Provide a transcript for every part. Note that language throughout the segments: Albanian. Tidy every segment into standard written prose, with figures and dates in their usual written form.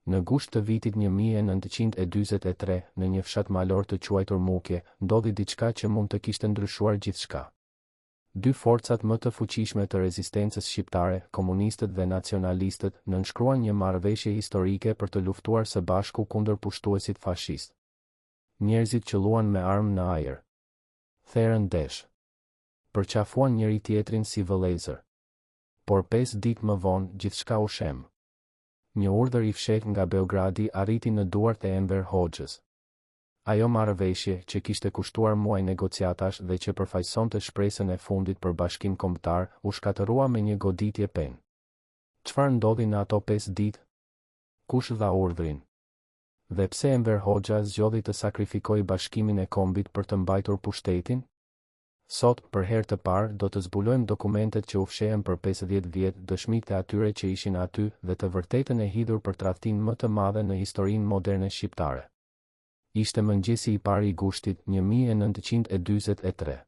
Në gusht të vitit 1943, në një fshat malor të quajtur Mukje, ndodhi diçka që mund të kishte ndryshuar gjithçka. Dy forcat më të fuqishme të rezistencës shqiptare, komunistët dhe nacionalistët, nënshkruan një marrëveshje historike për të luftuar së bashku kundër pushtuesit fashist. Njerëzit qëlluan me armë në ajër. Therën desh. Përqafuan njëri tjetrin si vëllezër. Por 5 ditë më vonë, gjithçka u shem. Një urdhër i fshehtë nga Beogradi arriti në duart e Enver Hoxhës. Ajo marrëveshje që kishte kushtuar muaj negociatash dhe që përfaqësonte shpresën e fundit për bashkim kombëtar, u shkatërrua me një goditje pen. Çfarë ndodhi në ato 5 ditë? Kush dha urdhrin? Dhe pse Enver Hoxha zgjodhi të sakrifikojë bashkimin e kombit për të mbajtur pushtetin? Sot, për herë të parë, do të zbulojmë dokumentet që u fshehen për 50 vjet, dëshmitë e atyre që ishin aty dhe të vërtetën e hidhur për tradhtinë më të madhe në historinë moderne shqiptare. Ishte mëngjesi i parë i gushtit 1943.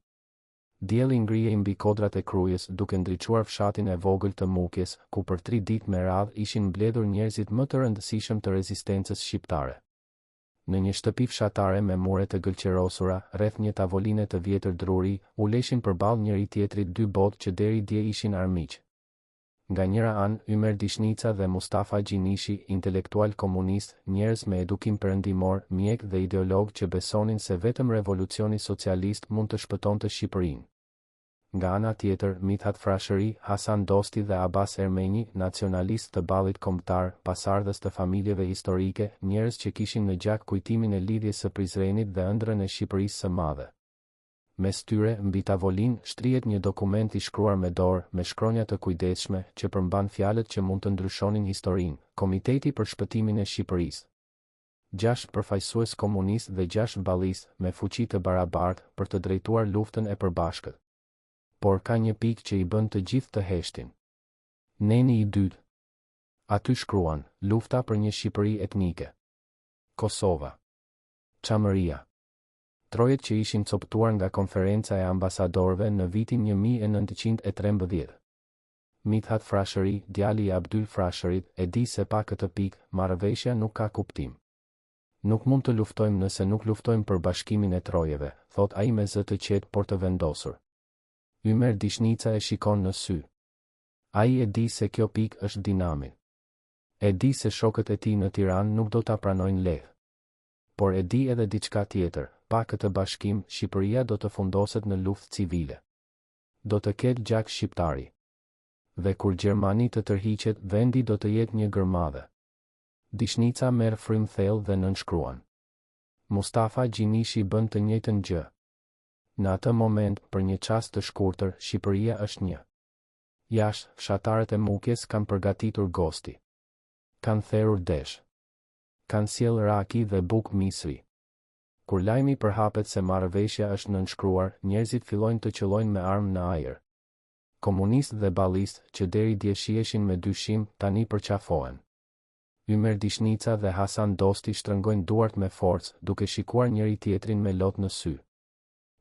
Dielli ngrihej mbi kodrat e Krujës duke ndriçuar fshatin e vogël të Mukjes, ku për 3 ditë me radhë ishin mbledhur njerëzit më të rëndësishëm të rezistencës shqiptare. Në një shtëpi fshatare me mure të gëlqerosura, rreth një tavoline të vjetër druri, u leshin përballë njëri tjetrit 2 botë që deri dje ishin armiq. Nga njëra anë, Ymer Dishnica dhe Mustafa Gjinishi, intelektual komunist, njerëz me edukim perëndimor, mjek dhe ideolog që besonin se vetëm revolucioni socialist mund të shpëtonte Shqipërinë. Nga ana tjetër, Mithat Frashëri, Hasan Dosti dhe Abbas Ermeni, nacionalist të ballit kombëtar, pasardhës të familjeve historike, njerëz që kishin në gjak kujtimin e lidhjes së Prizrenit dhe ëndrrën e Shqipërisë së Madhe. Mes tyre, mbi tavolinë, shtrihet një dokument i shkruar me dorë, me shkronja të kujdesshme, që përmban fjalët që mund të ndryshonin historinë: Komiteti për Shpëtimin e Shqipërisë. 6 përfaqësues komunist dhe 6 ballistë, me fuqi të barabartë, për të drejtuar luftën e përbashkët. Por ka një pikë që i bën të gjithë të heshtin. Neni i dytë. Aty shkruan: lufta për një Shqipëri etnike. Kosova. Çamëria. Trojet që ishin coptuar nga konferenca e ambasadorëve në vitin 1913. Mithat Frashëri, djali i Abdyl Frashërit, e di se pa këtë pikë, marrëveshja nuk ka kuptim. Nuk mund të luftojmë nëse nuk luftojmë për bashkimin e trojeve, thot ai me zë të qetë por të vendosur. Ymer Dishnica e shikon në sy. Ai e di se kjo pikë është dinamit. E di se shokët e tij në Tiranë nuk do ta pranojnë lehtë. Por e di edhe diçka tjetër, pa këtë bashkim, Shqipëria do të fundoset në luftë civile. Do të ketë gjak shqiptari. Dhe kur Gjermani të tërhiqet, vendi do të jetë një gërmadhe. Dishnica merr frym thellë dhe nënshkruan. Mustafa Gjinishi bën të njëjtën gjë. Në atë moment, për një çast të shkurtër, Shqipëria është një. Jashtë, fshatarët e Mukjes kanë përgatitur gosti. Kanë therrur desh. Kanë sjell raki dhe bukë misri. Kur lajmi përhapet se marrëveshja është nënshkruar, njerëzit fillojnë të qellojnë me armë në ajër. Komunistë dhe ballistë, që deri dje shieshin me dyshim, tani përqafohen. Ymer Dishnica dhe Hasan Dosti shtrëngojnë duart me forcë, duke shikuar njëri tjetrin me lot në sy.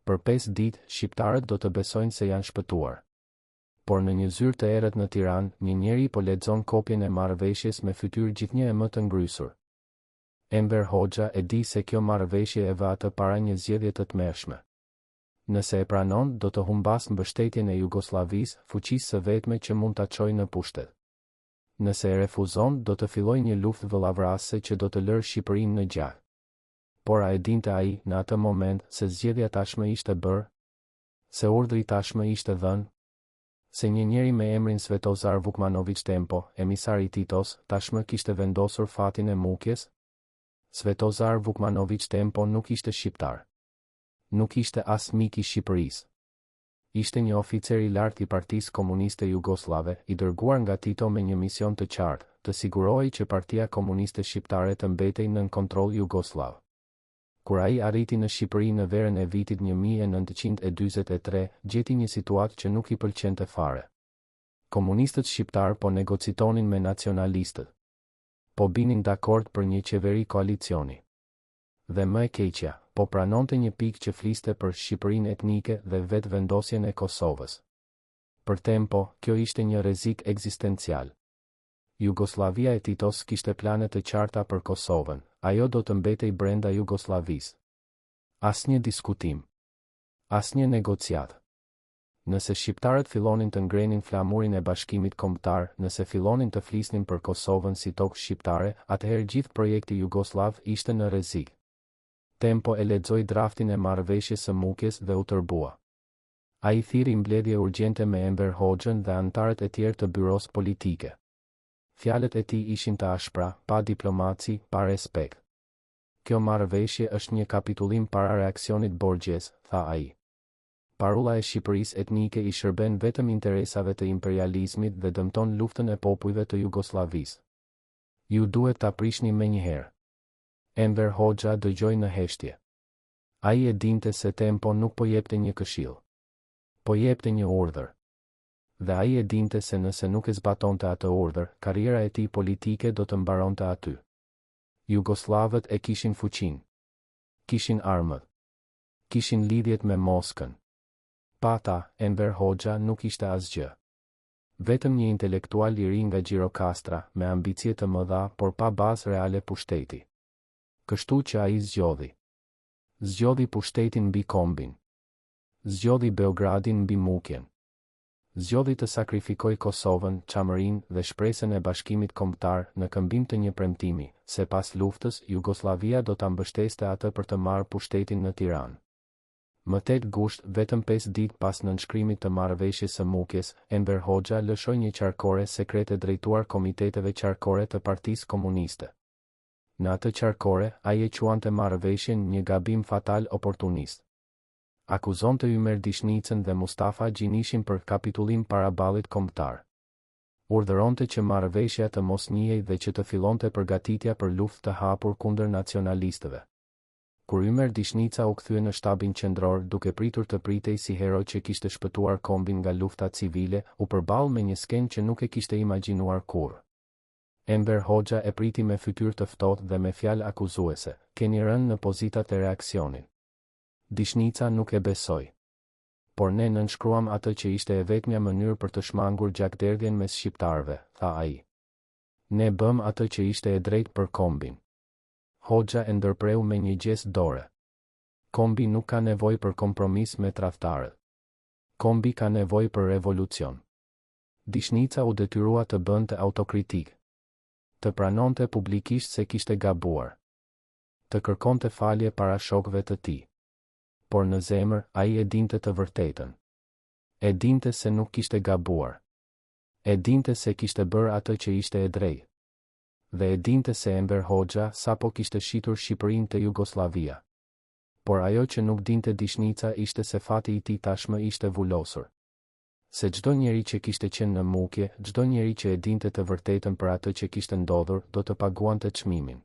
Për 5 ditë, shqiptarët do të besojnë se janë shpëtuar. Por në një zyrë të errët në Tiranë, një njeri po lexon kopjen e marrëveshjes me fytyrë gjithnjë e më të ngrysur. Enver Hoxha e di se kjo marrëveshje e vë atë para një zgjedhje të tmerrshme. Nëse e pranon, do të humbas mbështetjen e Jugosllavisë, fuqisë së vetme që mund ta çojë në pushtet. Nëse e refuzon, do të fillojë një luftë vëllavrase që do të lërë Shqipërinë në gjak. Por a e dinte ai, në atë moment, se zgjedhja tashmë ishte bërë? Se urdhri tashmë ishte dhënë? Se një njeri me emrin Svetozar Vukmanović Tempo, emisar i Titos, tashmë kishte vendosur fatin e Mukjes? Svetozar Vukmanović Tempo nuk ishte shqiptar. Nuk ishte as mik i Shqipërisë. Ishte një oficer i lartë i Partisë Komuniste Jugoslave, i dërguar nga Tito me një mision të qartë, të sigurohej që Partia Komuniste Shqiptare të mbetej nën kontroll jugoslav. Kur ai arriti në Shqipëri në verën e vitit 1943, gjeti një situatë që nuk i pëlqente fare. Komunistët shqiptar po negocitonin me nacionalistët. Po binin dakord për një qeveri koalicioni. Dhe më e keqja, po pranonte një pikë që fliste për Shqipërinë etnike dhe vetë vendosjen e Kosovës. Për Tempo, kjo ishte një rrezik ekzistencial. Jugoslavia e Titos kishte plane të qarta për Kosovën, ajo do të mbetej brenda Jugosllavisë. Asnjë diskutim. Asnjë negociat. Nëse shqiptarët fillonin të ngrenin flamurin e bashkimit kombëtar, nëse fillonin të flisnin për Kosovën si tokë shqiptare, atëherë gjithë projekti jugoslav ishte në rrezik. Tempo e lexoi draftin e marrëveshjes së Mukjes dhe u tërbua. Ai thiri mbledhje urgjente me Enver Hoxhën dhe anëtarët e tjerë të byros politike. Fjalët e tij ishin të ashpra, pa diplomaci, pa respekt. Kjo marrëveshje është një kapitullim para reaksionit borgjes, tha ai. Parulla e Shqipërisë etnike i shërben vetëm interesave të imperializmit dhe dëmton luftën e popujve të Jugosllavisë. Ju duhet ta prishni menjëherë. Enver Hoxha dëgjoi në heshtje. Ai e dinte se Tempo nuk po jepte një këshill, po jepte një urdhër. Dhe ai e dinte se nëse nuk e zbatonte atë urdhër, karriera e tij politike do të mbaronte aty. Jugoslavët e kishin fuqinë, kishin armët, kishin lidhjet me Moskën. Pa ta, Enver Hoxha nuk ishte asgjë. Vetëm një intelektual i ri nga Gjirokastra, me ambicie të mëdha, por pa bazë reale pushteti. Kështu që ai zgjodhi. Zgjodhi pushtetin mbi kombin. Zgjodhi Beogradin mbi Mukjen. Zgjodhi të sakrifikoj Kosovën, Çamërinë dhe shpresën e bashkimit kombëtar në këmbim të një premtimi, se pas luftës Jugoslavia do ta mbështeste atë për të marrë pushtetin në Tiranë. Më 8 gusht, vetëm 5 ditë pas nënshkrimit të marrëveshjes së Mukjes, Enver Hoxha lëshoi një qarkore sekrete drejtuar komiteteve qarkore të Partisë Komuniste. Në atë qarkore, ai e quante marrëveshjen një gabim fatal oportunist. Akuzonte Ymer Dishnicën dhe Mustafa Gjinishin për kapitullim para ballit kombëtar. Urdhëronte që marrëveshja të mos njihej dhe që të fillonte përgatitja për luftë të hapur kundër nacionalistëve. Kur Ymer Dishnica u kthye në shtabin qendror duke pritur të pritej si hero që kishte shpëtuar kombin nga lufta civile, u përball me një skenë që nuk e kishte imagjinuar kurrë. Enver Hoxha e priti me fytyrë të ftohtë dhe me fjalë akuzuese, keni rënë në pozitat e reaksionit. Dishnica nuk e besoi. Por ne nënshkruam atë që ishte e vetmja mënyrë për të shmangur gjakderdhjen mes shqiptarëve, tha ai. Ne bëm atë që ishte e drejtë për kombin. Hoxha e ndërpreu me një gest dore. Kombi nuk ka nevojë për kompromis me tradhtarët. Kombi ka nevojë për revolucion. Dishnica u detyrua të bënte autokritik. Të pranonte publikisht se kishte gabuar. Të kërkonte falje para shokëve të tij. Por në zemër, ai e dinte të vërtetën. E dinte se nuk kishte gabuar. E dinte se kishte bërë atë që ishte e drejtë. Dhe e dinte se Enver Hoxha sapo kishte shitur Shqipërinë te Jugoslavia. Por ajo që nuk dinte Dishnica ishte se fati i tij tashmë ishte vulosur. Se çdo njeri që kishte qenë në Mukje, çdo njeri që e dinte të vërtetën për atë që kishte ndodhur, do të paguante çmimin.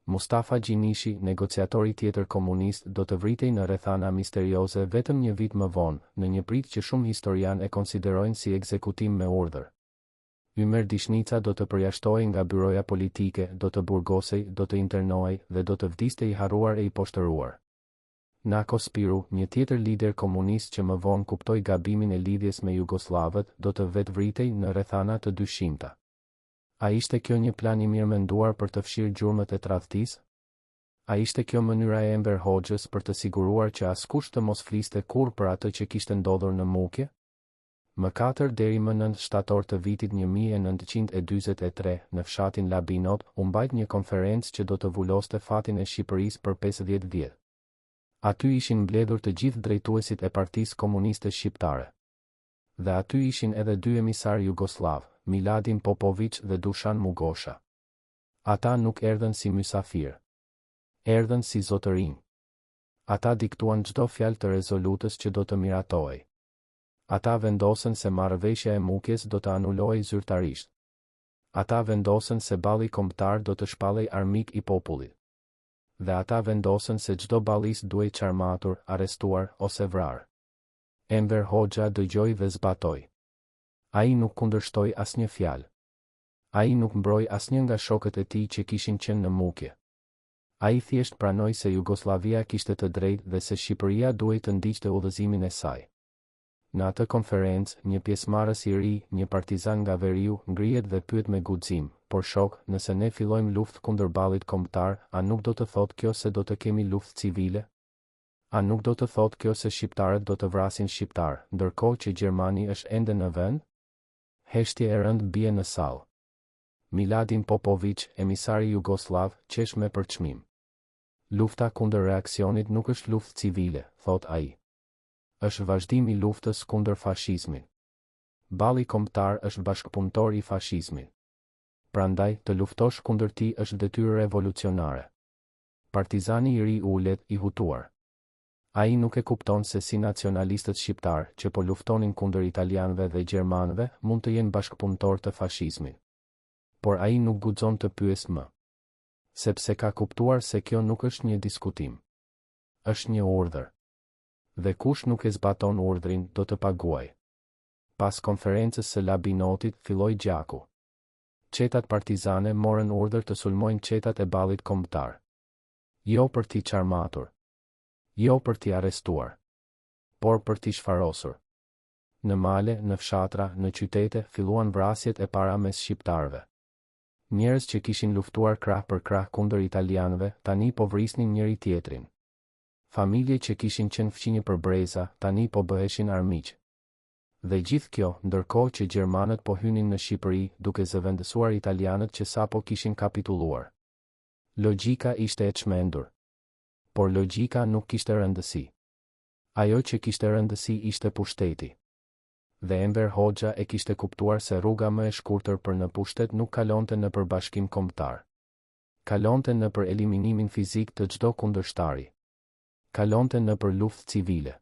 Mustafa Gjinishi, negociatori tjetër komunist, do të vritej në rrethana misterioze vetëm një vit më vonë, në një prit që shumë historianë e konsiderojnë si ekzekutim me urdhër. Ymer Dishnica do të përjashtohej nga byroja politike, do të burgosej, do të internohej dhe do të vdiste i harruar e i poshtëruar. Nako Spiru, një tjetër lider komunist që më vonë kuptoi gabimin e lidhjes me jugoslavët, do të vetvritej në rrethana të dyshimta. A ishte kjo një plan i mirë menduar për të fshirë gjurmët e tradhtisë? A ishte kjo mënyra e Enver Hoxhës për të siguruar që askush të mos fliste kurrë për atë që kishte ndodhur në Mukje? Më 4 deri më 9 shtator të vitit 1943, në fshatin Labinot, u mbajt një konferencë që do të vuloste fatin e Shqipërisë për 50 vjet. Aty ishin mbledhur të gjithë drejtuesit e Partisë Komuniste Shqiptare. Dhe aty ishin edhe 2 emisar jugoslav, Miladin Popović dhe Dušan Mugosha. Ata nuk erdhën si mysafir. Erdhën si zotërinj. Ata diktuan çdo fjalë të rezolutës që do të miratohej. Ata vendosën se marrëveshja e Mukjes do të anulohej zyrtarisht. Ata vendosën se balli kombëtar do të shpallej armik i popullit. Dhe ata vendosën se çdo ballis duhej çarmatur, arrestuar ose vrarë. Enver Hoxha dëgjoi dhe zbatoi. Ai nuk kundërshtoi asnjë fjalë. Ai nuk mbroi asnjë nga shokët e tij që kishin qenë në Mukje. Ai thjesht pranoi se Jugoslavia kishte të drejtë dhe se Shqipëria duhej të ndiqte udhëzimin e saj. Në atë konferencë, një pjesëmarrës i ri, një partizan nga veriu, ngrihet dhe pyet me guxim, por shok, nëse ne fillojmë luftë kundër ballit kombëtar, a nuk do të thotë kjo se do të kemi luftë civile? A nuk do të thotë kjo se shqiptarët do të vrasin shqiptar, ndërkohë që Gjermani është ende në vend? Heshtje e rëndë bie në sallë. Miladin Popović, emisari jugoslav, qesh me përçmim. Lufta kundër reaksionit nuk është luftë civile, thot ai. Është vazhdim i luftës kundër fashizmit. Balli kombëtar është bashkëpunëtor i fashizmit. Prandaj, të luftosh kundër tij është detyrë revolucionare. Partizani i ri ulet i hutuar. Ai nuk e kupton se si nacionalistët shqiptar që po luftonin kundër italianëve dhe gjermanëve mund të jenë bashkëpunëtor të fashizmit. Por ai nuk guxon të pyes më. Sepse ka kuptuar se kjo nuk është një diskutim. Është një urdhër. Dhe kush nuk e zbaton urdhrin do të paguaj. Pas konferencës së Labinotit filloi gjaku. Qetat partizane morën urdhër të sulmojnë qetat e ballit kombëtar. Jo për t'i qarmatur. Jo për t'i arrestuar. Por për t'i shfarosur. Në male, në fshatra, në qytete filluan vrasjet e para mes shqiptarëve. Njerëz që kishin luftuar krah për krah kundër italianëve, tani po vrisnin njëri tjetrin. Familje që kishin qenë fqinje për breza, tani po bëheshin armiq. Dhe gjithë kjo, ndërkohë që gjermanët po hynin në Shqipëri, duke zëvendësuar italianët që sapo kishin kapitulluar. Logjika ishte e çmendur. Por logjika nuk kishte rëndësi. Ajo që kishte rëndësi ishte pushteti. Dhe Enver Hoxha e kishte kuptuar se rruga më e shkurtër për në pushtet nuk kalonte në për bashkim kombëtar. Kalonte në për eliminimin fizik të çdo kundërshtari. Kalonte në për luftë civile.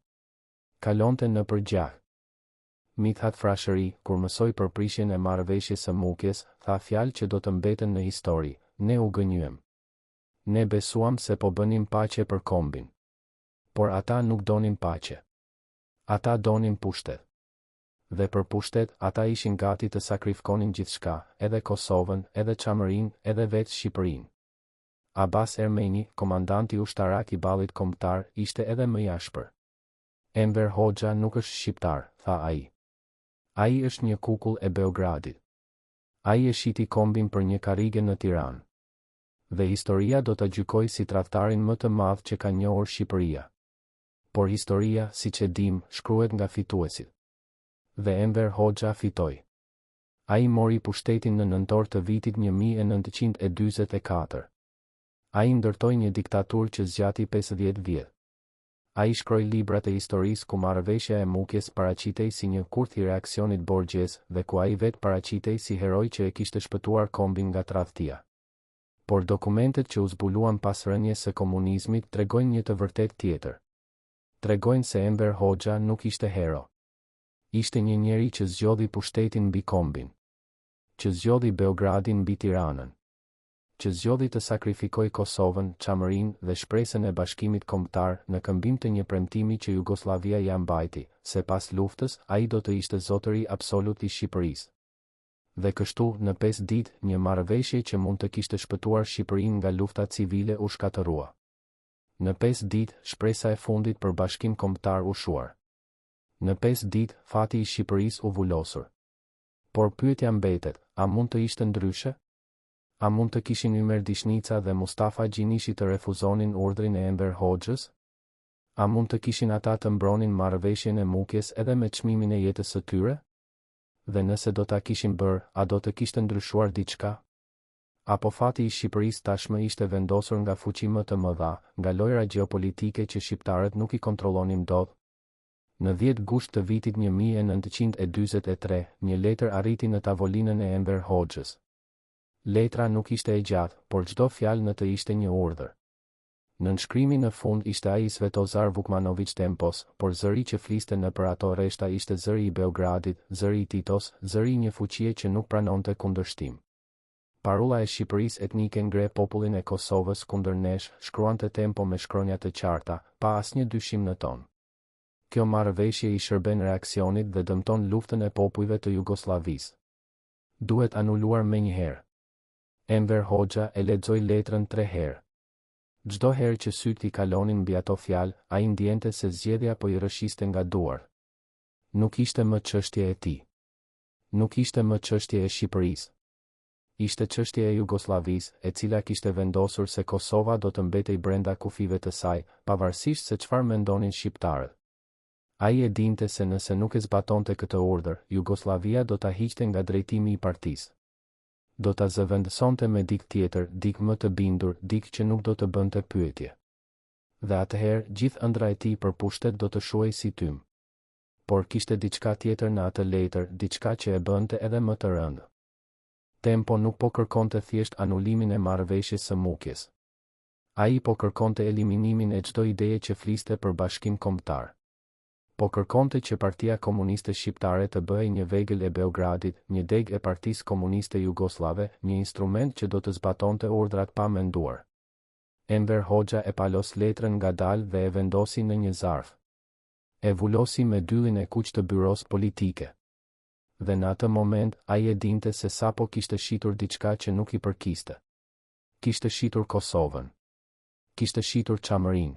Kalonte në për gjak. Mithat Frashëri, kur mësoi për prishjen e marrëveshjes së Mukjes, tha fjalë që do të mbeten në histori, ne u gënjyem. Ne besuam se po bënim paqe për kombin. Por ata nuk donin paqe. Ata donin pushtet. Dhe për pushtet, ata ishin gati të sakrifikonin gjithçka, edhe Kosovën, edhe Çamërinë, edhe vetë Shqipërinë. Abbas Ermeni, komandanti ushtarak i ballit kombëtar, ishte edhe më i ashpër. Enver Hoxha nuk është shqiptar, tha ai. Ai është një kukull e Beogradit. Ai e shiti kombin për një karrige në Tiranë. Dhe historia do ta gjykojë si tradhtarin më të madh që ka njohur Shqipëria. Por historia, siç e dim, shkruhet nga fituesit. Dhe Enver Hoxha fitoi. Ai mori pushtetin në nëntor të vitit 1944. Ai ndërtoi një diktaturë që zgjati 50 vjet. Ai shkroi librat e historisë ku marrëveshja e Mukjes paraqitej si një kurth i reaksionit borgjes dhe ku ai vetë paraqitej si heroj që e kishte shpëtuar kombin nga tradhtia. Por dokumentet që u zbuluan pas rënies së komunizmit tregojnë një të vërtetë tjetër. Tregojnë se Enver Hoxha nuk ishte hero. Ishte një njeri që zgjodhi pushtetin mbi kombin. Që zgjodhi Beogradin mbi Tiranën. Që zgjodhi të sakrifikoj Kosovën, Çamërinë dhe shpresën e bashkimit kombëtar në këmbim të një premtimi që Jugoslavia ja mbajti, se pas luftës ai do të ishte zotëri absolut i Shqipërisë. Dhe kështu, në 5 ditë, një marrëveshje që mund të kishte shpëtuar Shqipërinë nga lufta civile u shkatërrua. Në 5 ditë, shpresa e fundit për bashkim kombëtar u shuar. Në 5 ditë, fati i Shqipërisë u vulosur. Por pyetja mbetet, a mund të ishte ndryshe? A mund të kishin Ymer Dishnica dhe Mustafa Gjinishi të refuzonin urdhrin e Enver Hoxhës? A mund të kishin ata të mbronin marrëveshjen e Mukjes edhe me çmimin e jetës së tyre? Dhe nëse do ta kishin bërë, a do të kishte ndryshuar diçka? Apo fati i Shqipërisë tashmë ishte vendosur nga fuqi më të mëdha, nga lojra gjeopolitike që shqiptarët nuk i kontrollonin dot? Në 10 gusht të vitit 1943, një letër arriti në tavolinën e Enver Hoxhës. Letra nuk ishte e gjatë, por çdo fjalë në të ishte një urdhër. Në nënshkrimin në fund ishte ai Svetozar Vukmanović Tempos, por zëri që fliste në për ato rreshta ishte zëri i Beogradit, zëri i Titos, zëri një fuqie që nuk pranonte kundërshtim. Parulla e Shqipërisë etnike ngre popullin e Kosovës kundër nesh, shkruante Tempo me shkronja të qarta, pa asnjë dyshim në ton. Kjo marrëveshje i shërben reaksionit dhe dëmton luftën e popujve të Jugosllavisë. Duhet anuluar menjëherë. Enver Hoxha e lexoi letrën 3 herë. Çdo herë që syt i kalonin mbi ato fjalë, ai ndjente se zgjedhja po i rrëshiste nga duart. Nuk ishte më çështje e tij. Nuk ishte më çështje e Shqipërisë. Ishte çështje e Jugosllavisë, e cila kishte vendosur se Kosova do të mbetej brenda kufive të saj, pavarësisht se çfarë mendonin shqiptarët. Ai e dinte se nëse nuk e zbatonte këtë urdhër, Jugoslavia do ta hiqte nga drejtimi i partisë. Do ta zëvendësonte me dikë tjetër, dikë më të bindur, dikë që nuk do të bënte pyetje. Dhe atëherë, gjithë ëndra e tij për pushtet do të shuhej si tym. Por kishte diçka tjetër në atë letër, diçka që e bënte edhe më të rëndë. Tempo nuk po kërkonte thjesht anulimin e marrëveshjes së Mukjes. Ai po kërkonte eliminimin e çdo ideje që fliste për bashkim kombëtar. Po kërkonte që Partia Komuniste Shqiptare të bëhej një vegël e Beogradit, një deg e Partisë Komuniste Jugoslave, një instrument që do të zbatonte urdhrat pa menduar. Enver Hoxha e palos letrën ngadalë dhe e vendosi në një zarf. E vulosi me dyllin e kuq të byros politike. Dhe në atë moment, ai e dinte se sapo kishte shitur diçka që nuk i përkiste. Kishte shitur Kosovën. Kishte shitur Çamërinë.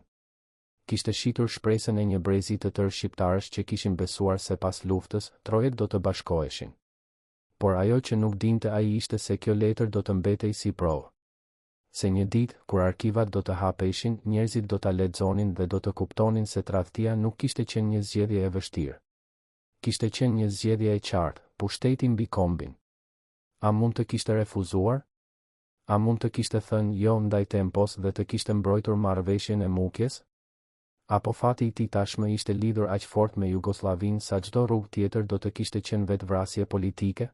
Kishte shitur shpresën e një brezi të tërë shqiptarësh që kishin besuar se pas luftës, trojet do të bashkoheshin. Por ajo që nuk dinte ai ishte se kjo letër do të mbetej si provë. Se një ditë, kur arkivat do të hapeshin, njerëzit do ta lexonin dhe do të kuptonin se tradhtia nuk kishte qenë një zgjedhje e vështirë. Kishte qenë një zgjedhje e qartë, pushteti mbi kombin. A mund të kishte refuzuar? A mund të kishte thënë jo ndaj Tempos dhe të kishte mbrojtur marrëveshjen e Mukjes? Apo fati i tij tashmë ishte lidhur aq fort me Jugosllavinë sa çdo rrugë tjetër do të kishte qenë vetvrasje politike?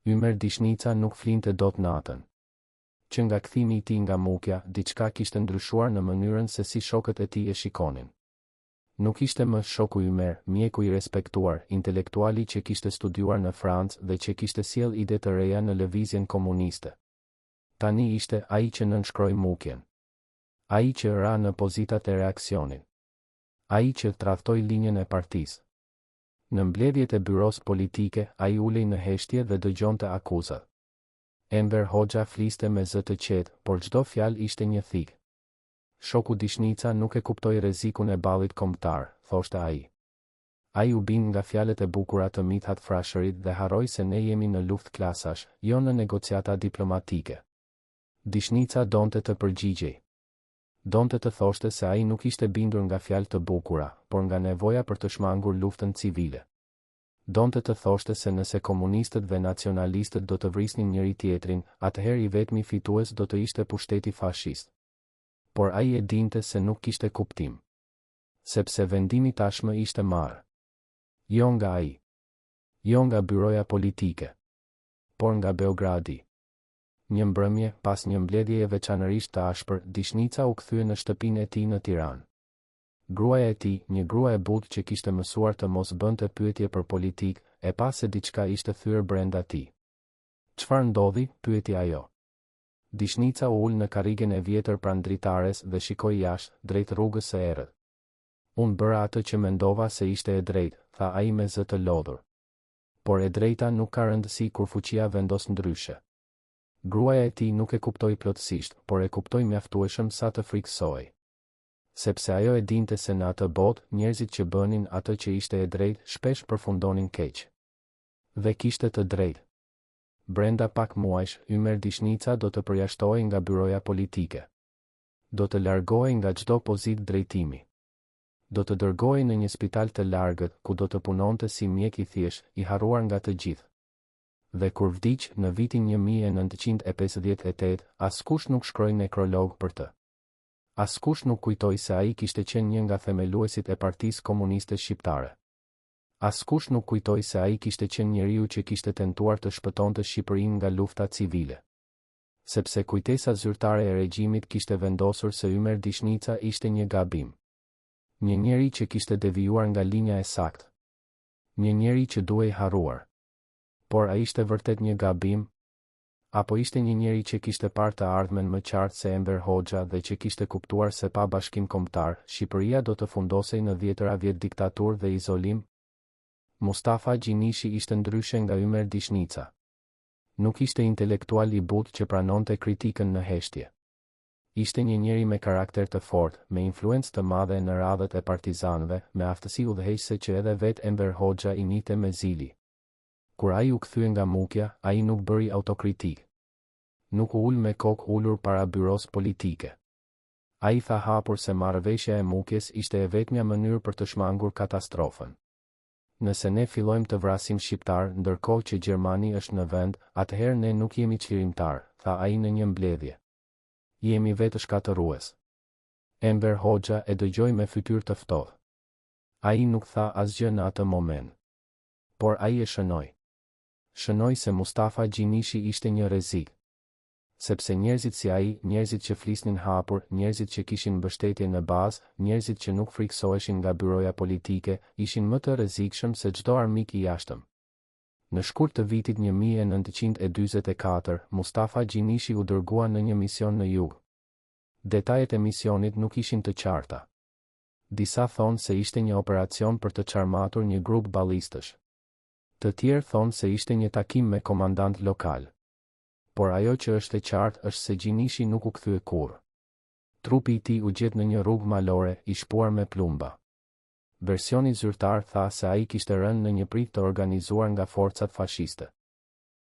Ymer Dishnica nuk flinte dot natën. Që nga kthimi i tij nga Mukja, diçka kishte ndryshuar në mënyrën se si shokët e tij e shikonin. Nuk ishte më shoku Ymer, mjeku i respektuar, intelektuali që kishte studiuar në Francë dhe që kishte sjell ide të reja në lëvizjen komuniste. Tani ishte ai që nënshkroi Mukjen. Ai që ra në pozitat e reaksionit. Ai që tradhtoi linjën e partisë. Në mbledhjet e byros politike, ai ulej në heshtje dhe dëgjonte akuzat. Enver Hoxha fliste me zë të qetë, por çdo fjalë ishte një thik. Shoku Dishnica nuk e kuptoi rrezikun e ballit kombëtar, thoshte ai. Ai u bin nga fjalët e bukura të Mithat Frashërit dhe harroi se ne jemi në luftë klasash, jo në negociata diplomatike. Dishnica donte të përgjigjej. Donte të thoshte se ai nuk ishte bindur nga fjalë të bukura, por nga nevoja për të shmangur luftën civile. Donte të thoshte se nëse komunistët dhe nacionalistët do të vrisnin njëri tjetrin, atëherë i vetmi fitues do të ishte pushteti fashist. Por ai e dinte se nuk kishte kuptim. Sepse vendimi tashmë ishte marrë. Jo nga ai. Jo nga byroja politike. Por nga Beogradi. Një mbrëmje, pas një mbledhjeje veçanërisht të ashpër, Dishnica u kthye në shtëpinë e tij në Tiranë. Gruaja e tij, një grua e butë që kishte mësuar të mos bënte pyetje për politikë, e pa se diçka ishte thyer brenda tij. Çfarë ndodhi? Pyeti ajo. Dishnica u ul në karrigen e vjetër pranë dritares dhe shikoi jashtë, drejt rrugës së errët. Unë bëra atë që mendova se ishte e drejtë, tha ai me zë të lodhur. Por e drejta nuk ka rëndësi kur fuqia vendos ndryshe. Gruaja e tij nuk e kuptoi plotësisht, por e kuptoi mjaftueshëm sa të frikësoi. Sepse ajo e dinte se në atë botë, njerëzit që bënin atë që ishte e drejtë, shpesh përfundonin keq. Dhe kishte të drejtë. Brenda pak muajsh, Ymer Dishnica do të përjashtohej nga byroja politike. Do të largohej nga çdo pozitë drejtimi. Do të dërgohej në një spital të largët, ku do të punonte si mjek i thjesht, i harruar nga të gjithë. Dhe kur vdiq në vitin 1958, askush nuk shkroi nekrolog për të. Askush nuk kujtoi se ai kishte qenë një nga themeluesit e Partisë Komuniste Shqiptare. Askush nuk kujtoi se ai kishte qenë njeriu që kishte tentuar të shpëtonte Shqipërinë nga lufta civile. Sepse kujtesa zyrtare e regjimit kishte vendosur se Ymer Dishnica ishte një gabim. Një njeri që kishte devijuar nga linja e saktë. Një njeri që duhej harruar. Por a ishte vërtet një gabim? Apo ishte një njeri që kishte parë të ardhmen më qartë se Enver Hoxha dhe që kishte kuptuar se pa bashkim kombëtar, Shqipëria do të fundosej në 10 vjet diktaturë dhe izolim? Mustafa Gjinishi ishte ndryshe nga Ymer Dishnica. Nuk ishte intelektual i butë që pranonte kritikën në heshtje. Ishte një njeri me karakter të fortë, me influencë të madhe në radhët e partizanëve, me aftësi udhëheqëse që edhe vetë Enver Hoxha i njihte me zili. Kur ai u kthye nga mukja, ai nuk bëri autokritik. Nuk u ul me kokë ulur para byros politike. Ai tha hapur se marrëveshja e mukjes ishte e vetmja mënyrë për të shmangur katastrofën. Nëse ne fillojmë të vrasim shqiptar ndërkohë që Gjermani është në vend, atëherë ne nuk jemi çlirimtar, tha ai në një mbledhje. Jemi vetë shkatërues. Enver Hoxha e dëgjoi me fytyrë të ftohtë. Ai nuk tha asgjë në atë moment. Por ai e shënoi. Shënoi se Mustafa Gjinishi ishte një rrezik. Sepse njerëzit si ai, njerëzit që flisnin hapur, njerëzit që kishin mbështetje në bazë, njerëzit që nuk friksoheshin nga byroja politike, ishin më të rrezikshëm se çdo armik i jashtëm. Në shkurt të vitit 1944, Mustafa Gjinishi u dërgua në një mision në jug. Detajet e misionit nuk ishin të qarta. Disa thonë se ishte një operacion për të çarmatur një grup ballistësh. Të tjerë thonë se ishte një takim me komandant lokal. Por ajo që është e qartë është se Gjinishi nuk u kthye kurrë. Trupi i tij u gjet në një rrugë malore, i shpuar me plumba. Versioni zyrtar tha se ai kishte rënë në një prit të organizuar nga forcat fashiste.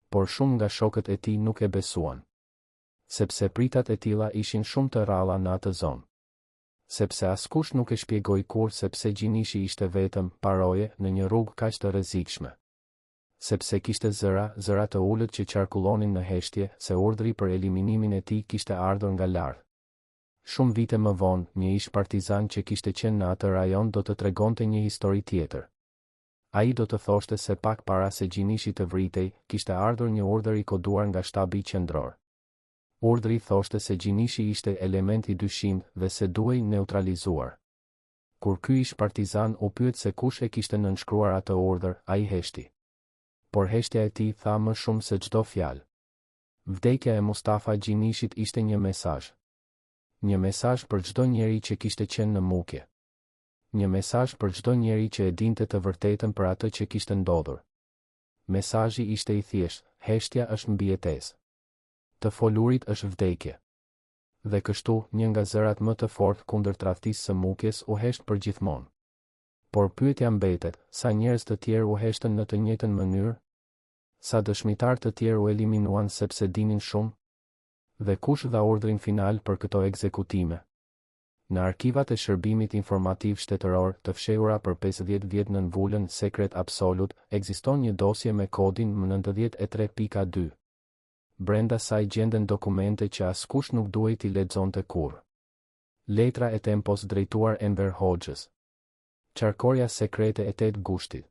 Por shumë nga shokët e tij nuk e besuan. Sepse pritat e tilla ishin shumë të rralla në atë zonë. Sepse askush nuk e shpjegoi kurrë sepse Gjinishi ishte vetëm, paroje, në një rrugë kaq të rrezikshme. Sepse kishte zëra të ulët që qarkullonin në heshtje, se urdhri për eliminimin e tij kishte ardhur nga lart. Shumë vite më vonë, një ish partizan që kishte qenë në atë rajon do të tregonte një histori tjetër. Ai do të thoshte se pak para se Gjinishi të vritej, kishte ardhur një urdhër i koduar nga shtabi qendror. Urdhri thoshte se Gjinishi ishte element i dyshimt dhe se duhej neutralizuar. Kur ky ish partizan u pyet se kush e kishte nënshkruar atë urdhër, ai heshti. Por heshtja e tij tha më shumë se çdo fjalë. Vdekja e Mustafa Gjinishit ishte një mesazh. Një mesazh për çdo njeri që kishte qenë në mukje. Një mesazh për çdo njeri që e dinte të vërtetën për atë që kishte ndodhur. Mesazhi ishte i thjeshtë, heshtja është mbijetesë. Të folurit është vdekje. Dhe kështu, një nga zërat më të fortë kundër tradhtisë së mukjes u hesht përgjithmonë. Por pyetja mbetet, sa njerëz të tjerë u heshtën në të njëjtën mënyrë? Sa dëshmitar të tjerë u eliminuan sepse dinin shumë? Dhe kush dha urdhrin final për këto ekzekutime? Në arkivat e Shërbimit Informativ Shtetëror, të fshehura për 50 vjet në nënvullën Sekret Absolut, ekziston një dosje me kodin M93.2. Brenda saj gjenden dokumente që askush nuk duhej t'i lexonte kurrë. Letra e tempos drejtuar Enver Hoxhës. Qarkoria sekrete e 8 gushtit.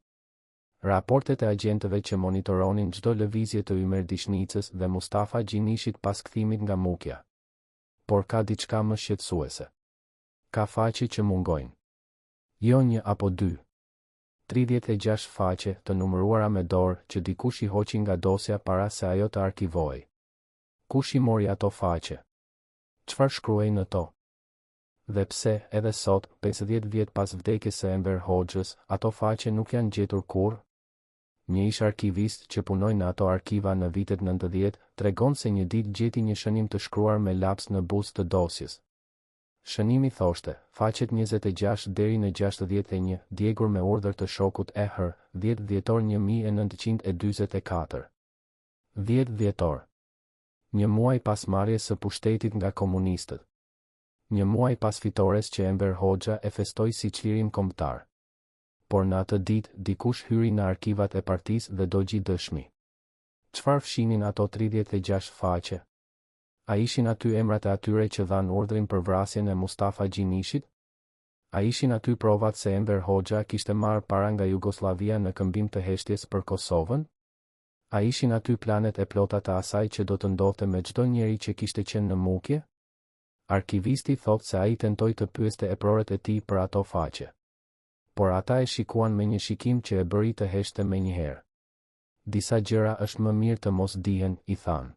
Raportet e agjentëve që monitoronin çdo lëvizje të Ymerdishnicës dhe Mustafa Gjinishit pas kthimit nga mukja. Por ka diçka më shqetësuese. Ka faqe që mungojnë. Jo një apo dy. 36 faqe të numëruara me dorë që dikush i hoqi nga dosja para se ajo të arkivohej. Kush i mori ato faqe? Çfarë shkruhej në to? Dhe pse, edhe sot, 50 vjet pas vdekjes së Enver Hoxhës, ato faqe nuk janë gjetur kurrë? Një ish arkivist që punoi në ato arkiva në vitet 90 tregon se një ditë gjeti një shënim të shkruar me laps në buzë të dosjes. Shënimi thoshte, faqet 26 deri në 61, djegur me urdhër të shokut e Hr, 10 dhjetor 1944. 10 dhjetor. Një muaj pas marrjes së pushtetit nga komunistët. Një muaj pas fitores që Enver Hoxha e festoi si çlirim kombëtar. Por në atë ditë, dikush hyri në arkivat e partisë dhe dogji dëshmi. Çfarë fshinin ato 36 faqe? A ishin aty emrat e atyre që dhanë urdhrin për vrasjen e Mustafa Gjinishit? A ishin aty provat se Enver Hoxha kishte marrë para nga Jugoslavia në këmbim të heshtjes për Kosovën? A ishin aty planet e plota të asaj që do të ndodhte me çdo njeri që kishte qenë në mukje? Arkivisti thotë se ai tentoi të pyeste eprorët e tij për ato faqe. Por ata e shikuan me një shikim që e bëri të heshte menjëherë. Disa gjëra është më mirë të mos dihen, i thanë.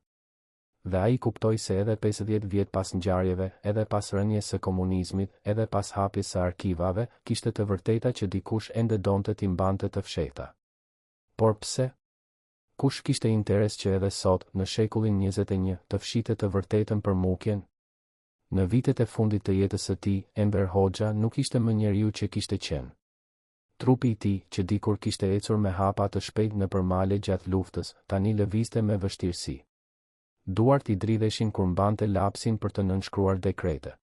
Dhe ai kuptoi se edhe 50 vjet pas ngjarjeve, edhe pas rënies së komunizmit, edhe pas hapjes së arkivave, kishte të vërteta që dikush ende donte t'i mbante të fshehta. Por pse? Kush kishte interes që edhe sot, në shekullin 21, të fshite të vërtetën për mukjen? Në vitet e fundit të jetës së tij, Enver Hoxha nuk ishte më njeriu që kishte qenë. Trupi i tij, që dikur kishte ecur me hapa të shpejt nëpër male gjatë luftës, tani lëvizte me vështirësi. Duart i dridheshin kur mbante lapsin për të nënshkruar dekrete.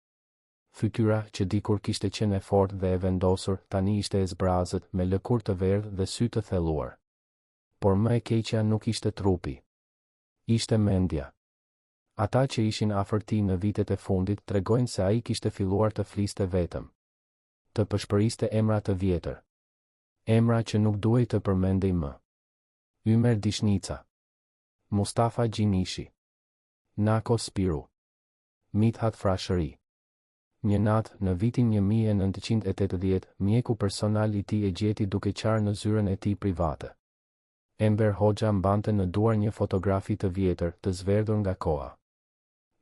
Fytyra, që dikur kishte qenë e fortë dhe e vendosur, tani ishte e zbrazët, me lëkurë të verdhë dhe sy të thelluar. Por më e keqja nuk ishte trupi. Ishte mendja. Ata që ishin afër tij në vitet e fundit tregojnë se ai kishte filluar të fliste vetëm. Të përshpëriste emra të vjetër. Emra që nuk duhej të përmendej më. Ymer Dishnica, Mustafa Gjinishi, Nako Spiru, Mithat Frashëri. Një natë, në vitin 1980, mjeku personal i tij e gjeti duke qarë në zyrën e tij private. Enver Hoxha mbante në duar një fotografi të vjetër, të zverdhur nga koha.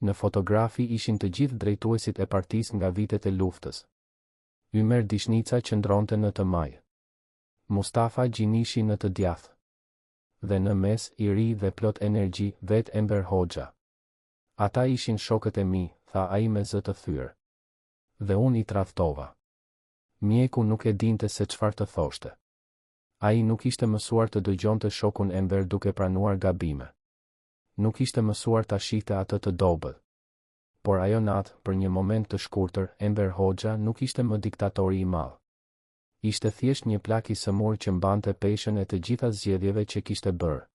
Në fotografi ishin të gjithë drejtuesit e partisë nga vitet e luftës. Ymer Dishnica qëndronte në të maj. Mustafa Gjinishi në të djathtë. Dhe në mes, i ri dhe plot energji, vet Enver Hoxha. Ata ishin shokët e mi, tha ai me zë të thyrë. Dhe unë i tradhtova. Mjeku nuk e dinte se çfarë të thoshte. Ai nuk ishte mësuar të dëgjonte shokun Enver duke pranuar gabime. Nuk ishte mësuar ta shihte atë të dobët. Por ajo natë, për një moment të shkurtër, Enver Hoxha nuk ishte më diktatori i madh. Ishte thjesht një plak i sëmur që mbante peshën e të gjitha zgjedhjeve që kishte bërë.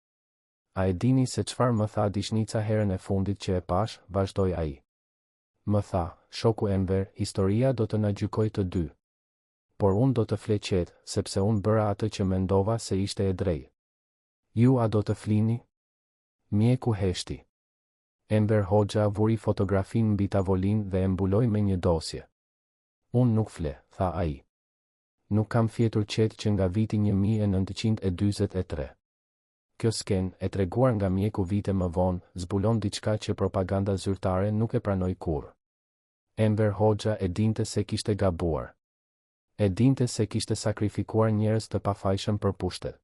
A e dini se çfarë më tha Dishnica herën e fundit që e pash, vazhdoi ai. Më tha, shoku Enver, historia do të na gjykojë të dy. Por unë do të fle qetë, sepse unë bëra atë që mendova se ishte e drejtë. Ju a do të flini? Mjeku heshti. Enver Hoxha vuri fotografin mbi tavolinë dhe e mbuloi me një dosje. Unë nuk fle, tha ai. Nuk kam fjetur qetë që nga viti 1943. Kjo sken, e treguar nga mjeku vite më vonë, zbulon diçka që propaganda zyrtare nuk e pranoi kurrë. Enver Hoxha e dinte se kishte gabuar. E dinte se kishte sakrifikuar njerëz të pafajshëm për pushtet.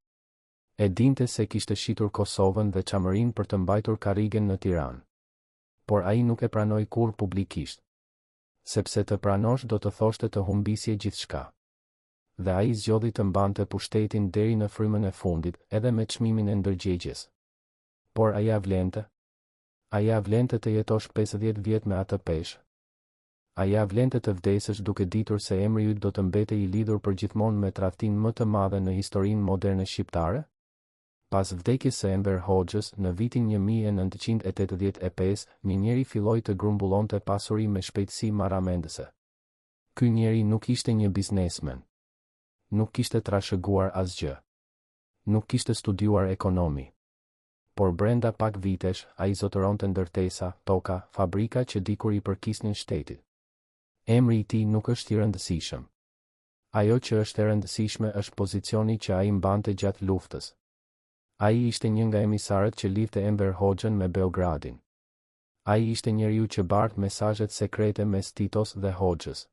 E dinte se kishte shitur Kosovën dhe Çamërinë për të mbajtur karrigen në Tiranë. Por ai nuk e pranoi kurrë publikisht. Sepse të pranosh do të thoshte të humbisje gjithçka. Dhe ai zgjodhi të mbante pushtetin deri në frymën e fundit, edhe me çmimin e ndërgjegjes. Por a ja vlente? A ja vlente të jetosh 50 vjet me atë peshë? A ja vlente të vdesësh duke ditur se emri yt do të mbetej i lidhur përgjithmonë me tradhtinë më të madhe në historinë moderne shqiptare? Pas vdekjes së Enver Hoxhës në vitin 1985, një njeri filloi të grumbullonte pasuri me shpejtësi marramendëse. Ky njeri nuk ishte një biznesmen. Nuk kishte trashëguar asgjë. Nuk kishte studiuar ekonomi. Por brenda pak vitesh, ai zotëronte ndërtesa, toka, fabrika që dikur i përkisnin shtetit. Emri i tij nuk është i rëndësishëm. Ajo që është e rëndësishme është pozicioni që ai mbante gjatë luftës. Ai ishte një nga emisarët që lidhte Enver Hoxhën me Beogradin. Ai ishte njeriu që bartë mesazhet sekrete mes Titos dhe Hoxhës.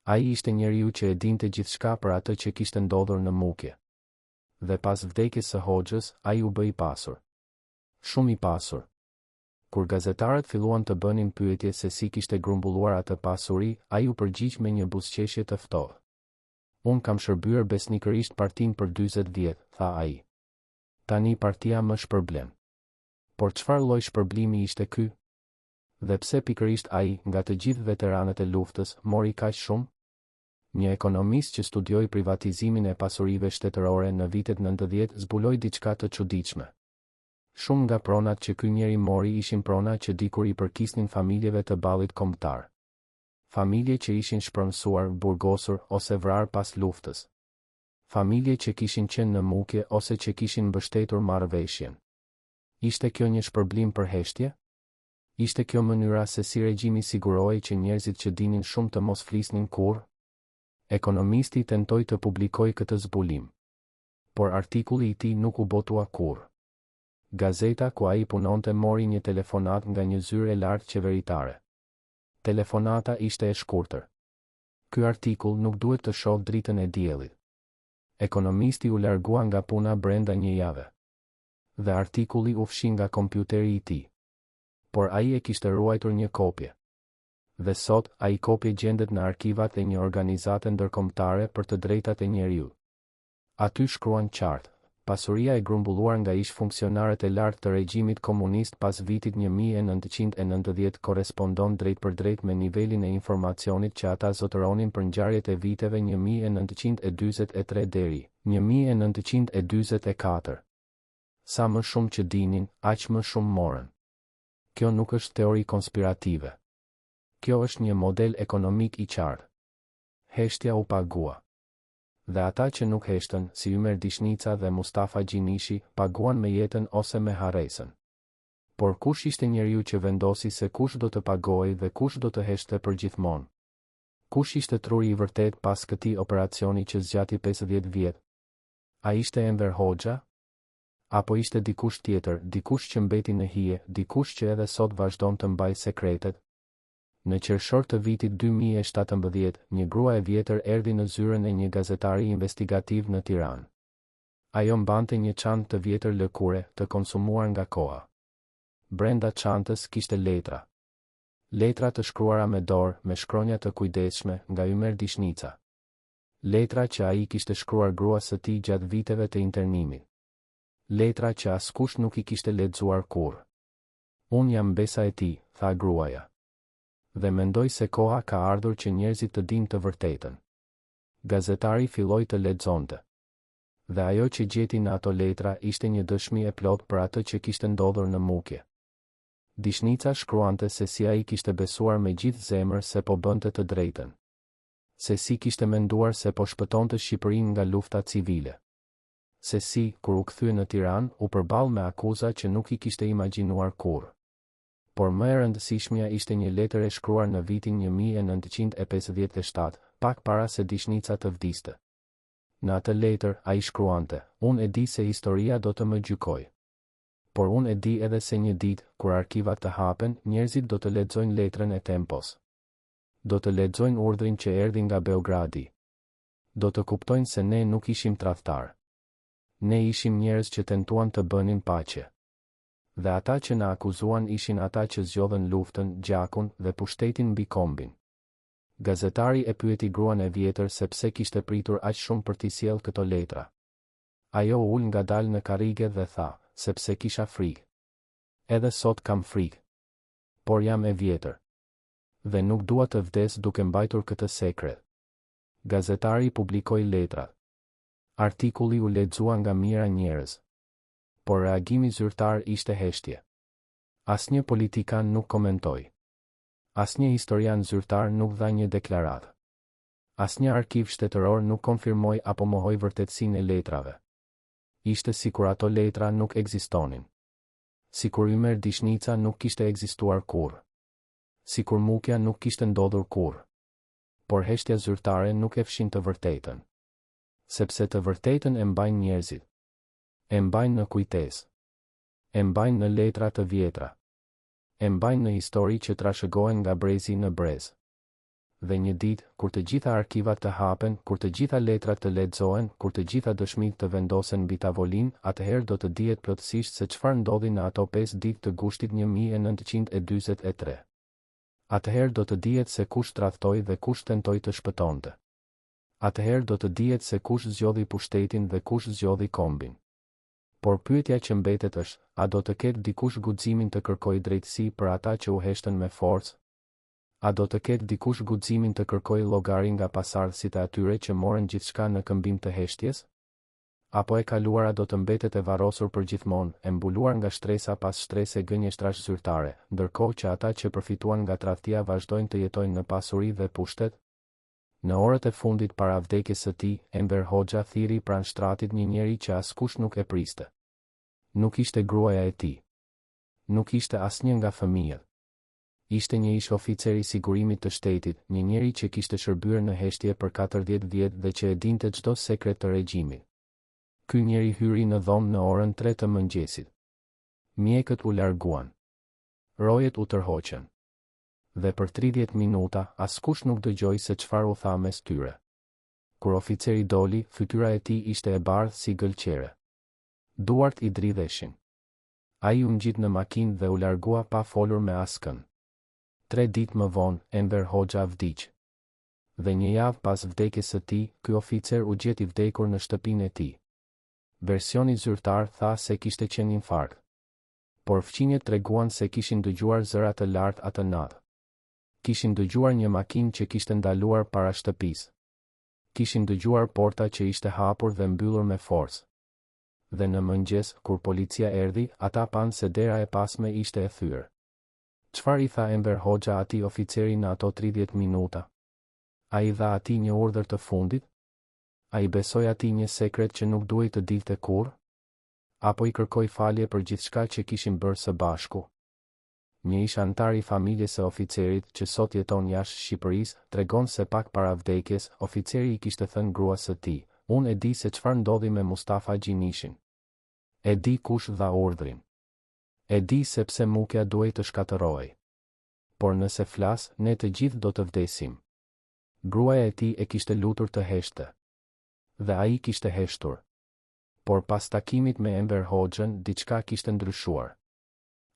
Ai ishte njeriu që e dinte gjithçka për atë që kishte ndodhur në Mukje. Dhe pas vdekjes së Hoxhës, ai u bë i pasur. Shumë i pasur. Kur gazetarët filluan të bënin pyetje se si kishte grumbulluar atë pasuri, ai u përgjigj me një buzëqeshje të ftohtë. Unë kam shërbyer besnikërisht partinë për 40 vjet, tha ai. Tani partia më shpërblen. Por çfarë lloj shpërblimi ishte ky? Dhe pse pikërisht ai, nga të gjithë veteranët e luftës, mori kaq shumë? Një ekonomist që studioi privatizimin e pasurive shtetërore në vitet 90 zbuloi diçka të çuditshme. Shumë nga pronat që ky njeri mori ishin prona që dikur i përkisnin familjeve të ballit kombëtar. Familje që ishin shpërmësuar, burgosur ose vrarë pas luftës. Familje që kishin qenë në Mukje ose që kishin mbështetur marrëveshjen. Ishte kjo një shpërblim për heshtje? Ishte kjo mënyra se si regjimi sigurohej që njerëzit që dinin shumë të mos flisnin kurrë? Ekonomisti tentoi të publikojë këtë zbulim. Por artikulli i tij nuk u botua kurrë. Gazeta ku ai punonte mori një telefonat nga një zyrë e lartë qeveritare. Telefonata ishte e shkurtër. Ky artikull nuk duhet të shoh dritën e diellit. Ekonomisti u largua nga puna brenda një jave. Dhe artikulli u fshi nga kompjuteri i tij. Por ai e kishte ruajtur një kopje. Dhe sot, ai kopje gjendet në arkivat e një organizate ndërkombëtare për të drejtat e njeriut. Aty shkruan qartë: pasuria e grumbulluar nga ish funksionarët e lartë të regjimit komunist pas vitit 1990 korespondon drejt për drejt me nivelin e informacionit që ata zotëronin për ngjarjet e viteve 1943 deri 1944. Sa më shumë që dinin, aq më shumë morën. Kjo nuk është teori konspirative. Kjo është një model ekonomik i qartë. Heshtja u pagua. Dhe ata që nuk heshtën, si Ymer Dishnica dhe Mustafa Gjinishi, paguan me jetën ose me harresën. Por kush ishte njeriu që vendosi se kush do të pagojë dhe kush do të heshte përgjithmonë? Kush ishte truri i vërtet pas këtij operacioni që zgjati 50 vjet? A ishte Enver Hoxha? Apo ishte dikush tjetër, dikush që mbeti në hije, dikush që edhe sot vazhdon të mbajë sekretet? Në qershor të vitit 2017, një grua e vjetër erdhi në zyrën e një gazetari investigativ në Tiranë. Ajo mbante një çantë të vjetër lëkure, të konsumuar nga koha. Brenda çantës kishte letra. Letra të shkruara me dorë, me shkronja të kujdesshme, nga Ymer Dishnica. Letra që ai kishte shkruar gruas së tij gjatë viteve të internimit. Letra që askush nuk i kishte lexuar kurrë. Unë jam besa e tij, tha gruaja. Dhe mendoj se koha ka ardhur që njerëzit të dinë të vërtetën. Gazetari filloi të lexonte. Dhe ajo që gjeti në ato letra ishte një dëshmi e plot për atë që kishte ndodhur në Mukje. Dishnica shkruante se si ai kishte besuar me gjithë zemër se po bënte të drejtën. Se si kishte menduar se po shpëtonte Shqipërinë nga lufta civile. Se si, kur u kthye në Tiranë, u përball me akuza që nuk I kishte imagjinuar kurrë. Por më e rëndësishmja ishte një letër e shkruar në vitin 1957, pak para se Dishnica të vdiste. Në atë letër, ai shkruante: unë e di se historia do të më gjykojë. Por unë e di edhe se një ditë, kur arkivat të hapen, njerëzit do të lexojnë letrën e Tempos. Do të lexojnë urdhrin që erdhi nga Beogradi. Do të kuptojnë se ne nuk ishim tradhtar. Ne ishim njerëz që tentuan të bënin paqe. Dhe ata që na akuzuan ishin ata që zgjodhen luftën, gjakun dhe pushtetin mbi kombin. Gazetari e pyeti gruan e vjetër se pse kishte pritur aq shumë për t'i sjellë këto letra. Ajo ul ngadalë në karrige dhe tha: sepse kisha frikë. Edhe sot kam frikë. Por jam e vjetër. Dhe nuk dua të vdes duke mbajtur këtë sekret. Gazetari publikoi letrat. Artikulli u lexua nga mijëra njerëz. Por reagimi zyrtar ishte heshtje. Asnjë politikan nuk komentoi. Asnjë historian zyrtar nuk dha një deklaratë. Asnjë arkiv shtetëror nuk konfirmoi apo mohoi vërtetësinë e letrave. Ishte sikur ato letra nuk ekzistonin. Sikur Ymer Dishnica nuk kishte ekzistuar kurrë. Sikur Mukja nuk kishte ndodhur kurrë. Por heshtja zyrtare nuk e fshin të vërtetën. Sepse të vërtetën e mbajnë njerëzit. E mbajnë në kujtesë. E mbajnë në letra të vjetra. E mbajnë në histori që trashëgohen nga brezi në brez. Dhe një ditë, kur të gjitha arkivat të hapen, kur të gjitha letrat të lexohen, kur të gjitha dëshmitë të vendosen mbi tavolinë, atëherë do të dihet plotësisht se çfarë ndodhi në ato 5 ditë të gushtit 1943. Atëherë do të dihet se kush tradhtoi dhe kush tentoi të shpëtonte. Atëherë do të dihet se kush zgjodhi pushtetin dhe kush zgjodhi kombin. Por pyetja që mbetet është, a do të ketë dikush guximin të kërkojë drejtësi për ata që u heshtën me forcë? A do të ketë dikush guximin të kërkojë llogari nga pasardhësit e atyre që morën gjithçka në këmbim të heshtjes? Apo e kaluara do të mbetet e varrosur përgjithmonë, e mbuluar nga shtresa pas shtrese gënjeshtrash zyrtare, ndërkohë që ata që përfituan nga tradhtia vazhdojnë të jetojnë në pasuri dhe pushtet? Në orët e fundit para vdekjes së tij, Enver Hoxha thiri pranë shtratit një njeri që askush nuk e priste. Nuk ishte gruaja e tij. Nuk ishte asnjë nga fëmijët. Ishte një ish oficer I sigurimit të shtetit, një njeri që kishte shërbyer në heshtje për 40 vjet dhe që e dinte çdo sekret të regjimit. Ky njeri hyri në dhomë në orën 3 të mëngjesit. Mjekët u larguan. Rojet u tërhoqën. Dhe për 30 minuta, askush nuk dëgjoi se çfarë u tha mes tyre. Kur oficeri doli, fytyra e tij ishte e bardhë si gëlqere. Duart I dridheshin. Ai u ngjit në makinë dhe u largua pa folur me askën. 3 ditë më vonë, Enver Hoxha vdiq. Dhe një javë pas vdekjes së tij, ky oficer u gjeti vdekur në shtëpinë e tij. Versioni zyrtar tha se kishte qenë infarkt. Por fqinjet treguan se kishin dëgjuar zëra të lartë atë natë. Kishin dëgjuar një makinë që kishte ndaluar para shtëpisë. Kishin dëgjuar porta që ishte hapur dhe mbyllur me forcë. Dhe në mëngjes, kur policia erdhi, ata panë se dera e pasme ishte e thyrë. Çfarë i tha Enver Hoxha atij oficeri në ato 30 minuta? A i dha atij një urdhër të fundit? A i besoi atij një sekret që nuk duhej të dilte kurrë? Apo i kërkoi falje për gjithçka që kishin bërë së bashku? Një ish antar i familjes së oficerit që sot jeton jashtë Shqipërisë, tregon se pak para vdekjes, oficeri i kishte thënë gruas së tij: "Unë e di se çfarë ndodhi me Mustafa Gjinishin. E di kush dha urdhrin. E di sepse Mukja duhej të shkatërrohej. Por nëse flas, ne të gjithë do të vdesim." Gruaja e tij e kishte lutur të heshte. Dhe ai kishte heshtur. Por pas takimit me Enver Hoxhën, diçka kishte ndryshuar.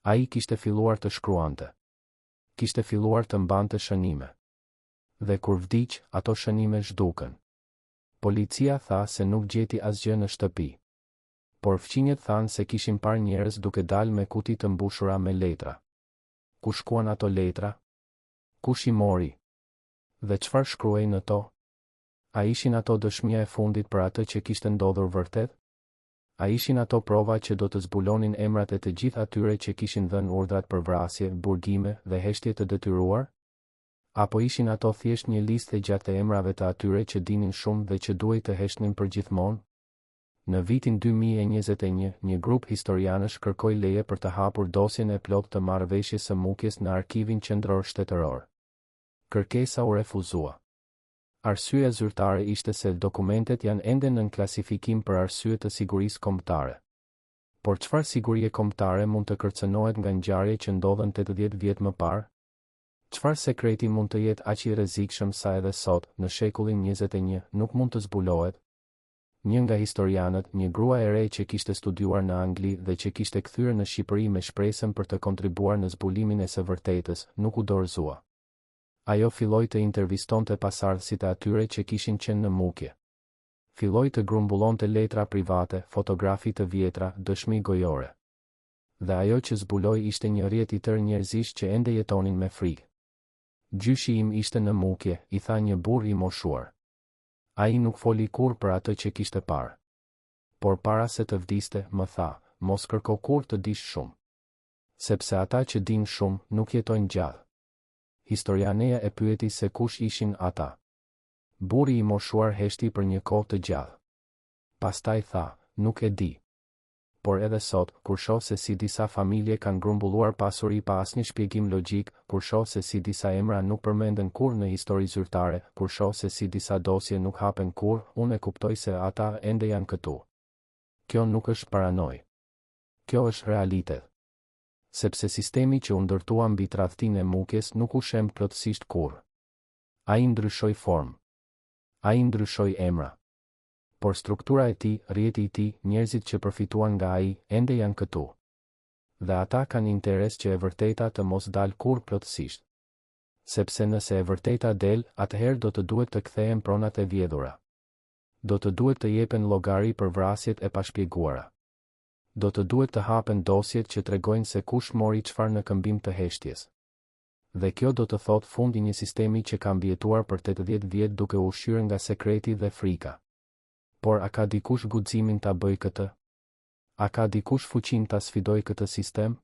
Ai kishte filluar të shkruante. Kishte filluar të mbante shënime. Dhe kur vdiq, ato shënime zhdukën. Policia tha se nuk gjeti asgjë në shtëpi. Por fqinjet thanë se kishin parë njerëz duke dalë me kuti të mbushura me letra. Ku shkuan ato letra? Kush i mori? Dhe çfarë shkruhej në to? A ishin ato dëshmia e fundit për atë që kishte ndodhur vërtet? A ishin ato prova që do të zbulonin emrat e të gjithë atyre që kishin dhënë urdhrat për vrasje, burgime dhe heshtje të detyruar? Apo ishin ato thjesht një listë e gjatë e emrave të atyre që dinin shumë dhe që duhej të heshtnin përgjithmonë? Në vitin 2021, një grup historianësh kërkoi leje për të hapur dosjen e plotë të marrëveshjes së Mukjes në Arkivin Qendror Shtetëror. Kërkesa u refuzua. Arsyeja zyrtare ishte se dokumentet janë ende nën klasifikim për arsye të sigurisë kombëtare. Por çfarë sigurie kombëtare mund të kërcënohet nga ngjarje që ndodhen 80 vjet më parë? Çfarë sekreti mund të jetë aq i rrezikshëm sa edhe sot, në shekullin 21, nuk mund të zbulohet? Një nga historianët, një grua e re që kishte studiuar në Angli dhe që kishte kthyer në Shqipëri me shpresën për të kontribuar në zbulimin e së vërtetës, nuk u dorëzua. Ajo filloi të intervistonte pasardhësit e atyre që kishin qenë në Mukje. Filloi të grumbullonte letra private, fotografi të vjetra, dëshmi gojore. Dhe ajo që zbuloi ishte një rrjet i tërë njerëzish që ende jetonin me frikë. "Gjyshi im ishte në Mukje", i tha një burr i moshuar. Ai nuk foli kurrë për atë që kishte parë. Por para se të vdiste, më tha: "Mos kërko kurrë të dish shumë. Sepse ata që dinë shumë nuk jetojnë gjallë." Historianeja e pyeti se kush ishin ata. Burri i moshuar heshti për një kohë të gjallë. Pastaj tha: "Nuk e di." Por edhe sot, kur shoh se si disa familje kanë grumbulluar pasuri pa asnjë shpjegim logjik, kur shoh se si disa emra nuk përmenden kurrë në histori zyrtare, kur shoh se si disa dosje nuk hapen kurrë, unë e kuptoj se ata ende janë këtu. Kjo nuk është paranoj. Kjo është realitet. Sepse sistemi që u ndërtua mbi tradhtinë e Mukjes nuk u shem plotësisht kurrë. Ai ndryshoi formë. Ai ndryshoi emra. Por struktura e tij, rrjeti i tij, njerëzit që përfituan nga ai, ende janë këtu. Dhe ata kanë interes që e vërteta të mos dalë kurrë plotësisht. Sepse nëse e vërteta del, atëherë do të duhet të kthehen pronat e vjedhura. Do të duhet të jepen llogari për vrasjet e pashpjeguara. Do të duhet të hapen dosjet që tregojnë se kush mori çfarë në këmbim të heshtjes. Dhe kjo do të thotë fundi një sistemi që ka mbijetuar për 80 vjet duke u ushqyer nga sekreti dhe frika. Por a ka dikush guximin ta bëjë këtë? A ka dikush fuqinë ta sfidojë këtë sistem?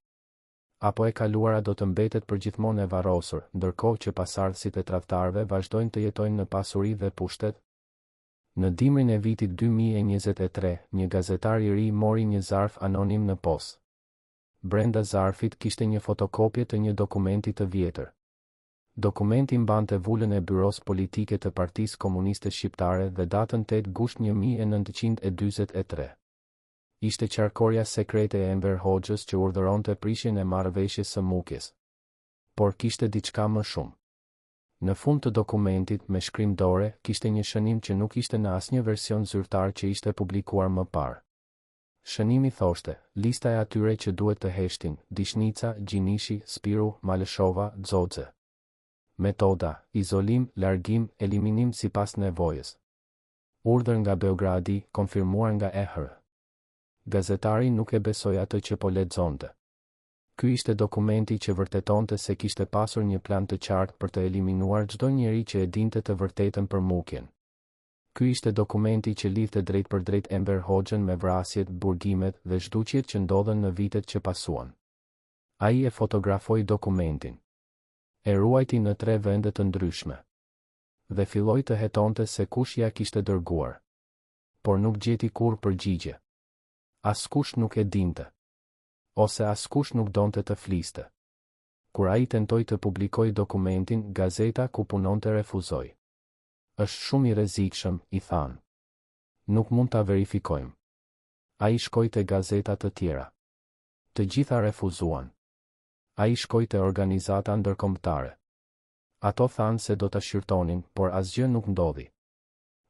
Apo e kaluara do të mbetet përgjithmonë e varrosur, ndërkohë që pasardhësit e tradhtarëve vazhdojnë të jetojnë në pasuri dhe pushtet? Në dimrin e vitit 2023, një gazetar i ri mori një zarf anonim në postë. Brenda zarfit kishte një fotokopje të një dokumenti të vjetër. Dokumenti mbante vulën e Byros Politike të Partisë Komuniste Shqiptare dhe datën 8 gusht 1943. Ishte qarkoria sekrete e Enver Hoxhës që urdhëronte prishjen e marrëveshjes së Mukjes. Por kishte diçka më shumë. Në fund të dokumentit, me shkrim dore, kishte një shënim që nuk ishte në asnjë version zyrtar që ishte publikuar më parë. Shënimi thoshte: lista e atyre që duhet të heshtin, Dishnica, Gjinishi, Spiru, Malëshova, Xoxe. Metoda: izolim, largim, eliminim sipas nevojës. Urdhër nga Beogradi, konfirmuar nga EHR. Gazetari nuk e besoi atë që po lexonte. Ky ishte dokumenti që vërtetonte se kishte pasur një plan të qartë për të eliminuar çdo njeri që e dinte të vërtetën për Mukjen. Ky ishte dokumenti që lidhte drejt për drejt Enver Hoxhën me vrasjet, burgimet dhe zhduqjet që ndodhen në vitet që pasuan. Ai e fotografoi dokumentin. E ruajti në 3 vende të ndryshme. Dhe filloi të hetonte se kush ja kishte dërguar. Por nuk gjeti kurrë përgjigje. Askush nuk e dinte. Ose askush nuk donte të fliste. Kur ai tentoi të publikojë dokumentin, gazeta ku punonte refuzoi. Është shumë i rrezikshëm, i thanë. Nuk mund ta verifikojmë. Ai shkoi te gazeta të tjera. Të gjitha refuzuan. Ai shkoi te organizata ndërkombëtare. Ato thanë se do ta shqyrtonin, por asgjë nuk ndodhi.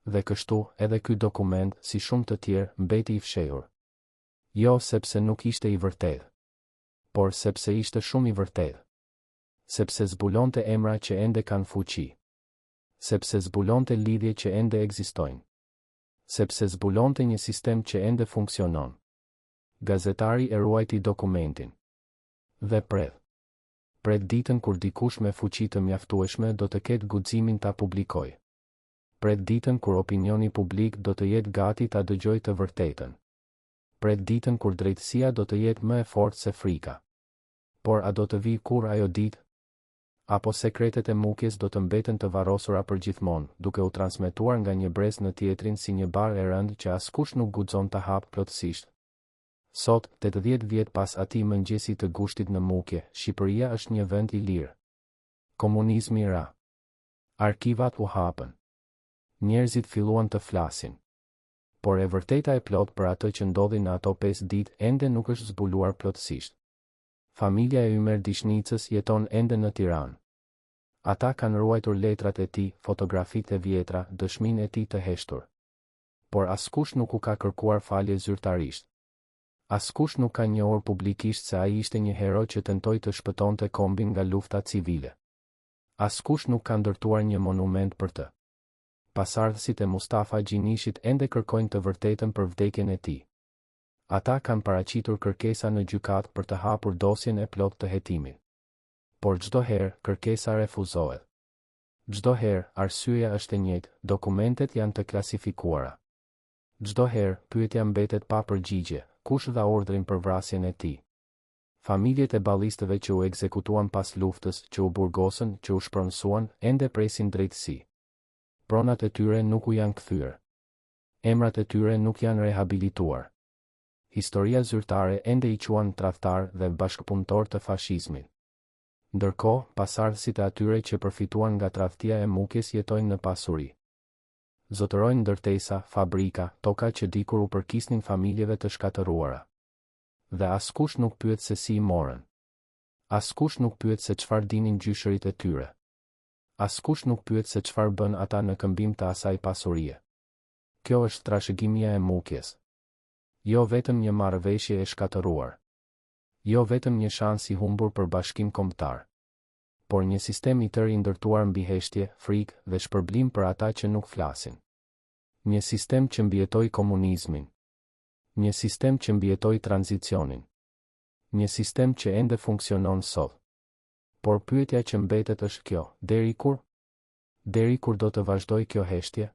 Dhe kështu, edhe ky dokument, si shumë të tjerë, mbeti i fshehur. Jo sepse nuk ishte i vërtetë, por sepse ishte shumë i vërtetë. Sepse zbulonte emra që ende kanë fuqi. Sepse zbulonte lidhje që ende ekzistojnë. Sepse zbulonte një sistem që ende funksionon. Gazetari e ruajti dokumentin. Dhe pret. Pret ditën kur dikush me fuqi të mjaftueshme do të ketë guximin ta publikojë. Pret ditën kur opinioni publik do të jetë gati ta dëgjojë të vërtetën. Pret ditën kur drejtësia do të jetë më e fortë se frika. Por a do të vijë kur ajo ditë? Apo sekretet e Mukjes do të mbeten të varrosura përgjithmonë, duke u transmetuar nga një brez në tjetrin si një bar e rëndë që askush nuk guxon ta hapë plotësisht. Sot, 80 vjet pas atij mëngjesi të gushtit në Mukje, Shqipëria është një vend i lirë. Komunizmi ra. Arkivat u hapën. Njerëzit filluan të flasin. Por e vërteta e plot për atë që ndodhi në ato 5 ditë ende nuk është zbuluar plotësisht. Familja e Ymer Dishnicës jeton ende në Tiranë. Ata kanë ruajtur letrat e tij, fotografitë e vjetra, dëshminë e tij të heshtur. Por askush nuk u ka kërkuar falje zyrtarisht. Askush nuk ka njohur publikisht se ai ishte një hero që tentoi të shpëtonte kombin nga lufta civile. Askush nuk ka ndërtuar një monument për të. Pasardhësit e Mustafa Gjinishit ende kërkojnë të vërtetën për vdekjen e tij. Ata kanë paraqitur kërkesa në gjykatë për të hapur dosjen e plot të hetimit. Por çdo herë kërkesa refuzohet. Çdo herë arsyeja është e njëjtë, dokumentet janë të klasifikuara. Çdo herë pyetja mbetet pa përgjigje, kush dha urdhrin për vrasjen e tij? Familjet e ballistëve që u ekzekutuan pas luftës, që u burgosën, që u shpronësuan, ende presin drejtësi. Pronat e tyre nuk u janë kthyer. Emrat e tyre nuk janë rehabilituar. Historia zyrtare ende i quan tradhtar dhe bashkëpunëtor të fashizmit. Ndërkohë, pasardhësit e atyre që përfituan nga tradhtia e Mukjes jetojnë në pasuri. Zotërojnë ndërtesa, fabrika, toka që dikur u përkisnin familjeve të shkatëruara. Dhe askush nuk pyet se si i morën. Askush nuk pyet se çfarë dinin gjyshërit e tyre. Askush nuk pyet se çfarë bën ata në këmbim të asaj pasurie. Kjo është trashëgimia e Mukjes. Jo vetëm një marrëveshje e shkatëruar. Jo vetëm një shans i humbur për bashkim kombëtar. Por një sistem i tërë i ndërtuar mbi heshtje, frikë dhe shpërblim për ata që nuk flasin. Një sistem që mbijetoi komunizmin. Një sistem që mbijetoi tranzicionin. Një sistem që ende funksionon sot. Por pyetja që mbetet është kjo, deri kur? Deri kur do të vazhdoj kjo heshtje?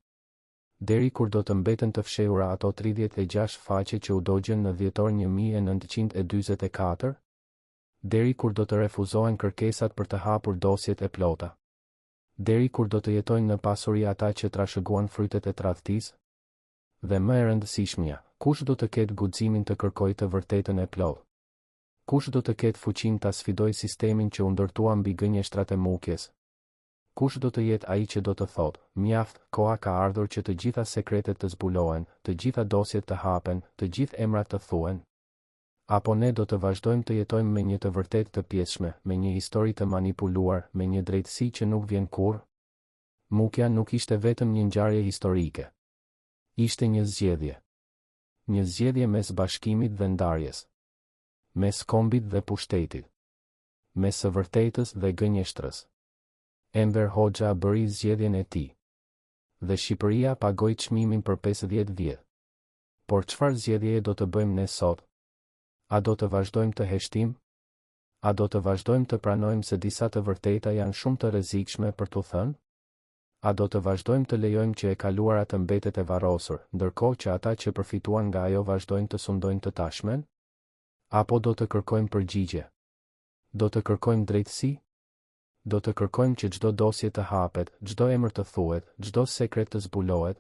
Deri kur do të mbeten të fshehura ato 36 faqe që u dogjen në dhjetor 1944? Deri kur do të refuzohen kërkesat për të hapur dosjet e plota? Deri kur do të jetojnë në pasuri ata që trashëguan frytet e tradhtisë? Dhe më e rëndësishmja, kush do të ketë guximin të kërkojë të vërtetën e plotë? Kush do të ketë fuqinë ta sfidojë sistemin që u ndërtua mbi gënjeshtrat e Mukjes? Kush do të jetë ai që do të thotë, mjaft, koha ka ardhur që të gjitha sekretet të zbulohen, të gjitha dosjet të hapen, të gjithë emrat të thuhen? Apo ne do të vazhdojmë të jetojmë me një të vërtetë të pjesshme, me një histori të manipuluar, me një drejtësi që nuk vjen kurrë? Mukja nuk ishte vetëm një ngjarje historike. Ishte një zgjedhje. Një zgjedhje mes bashkimit dhe ndarjes. Mes kombit dhe pushtetit. Mes së vërtetës dhe gënjeshtrës. Enver Hoxha bëri zgjedhjen e tij. Dhe Shqipëria pagoi çmimin për 50 vjet. Por çfarë zgjedhjeje do të bëjmë ne sot? A do të vazhdojmë të heshtim? A do të vazhdojmë të pranojmë se disa të vërteta janë shumë të rrezikshme për t'u thënë? A do të vazhdojmë të lejojmë që e kaluara të mbetet e varrosur, ndërkohë që ata që përfituan nga ajo vazhdojnë të sundojnë të tashmen? Apo do të kërkojmë përgjigje? Do të kërkojmë drejtësi? Do të kërkojmë që çdo dosje të hapet, çdo emër të thuhet, çdo sekret të zbulohet?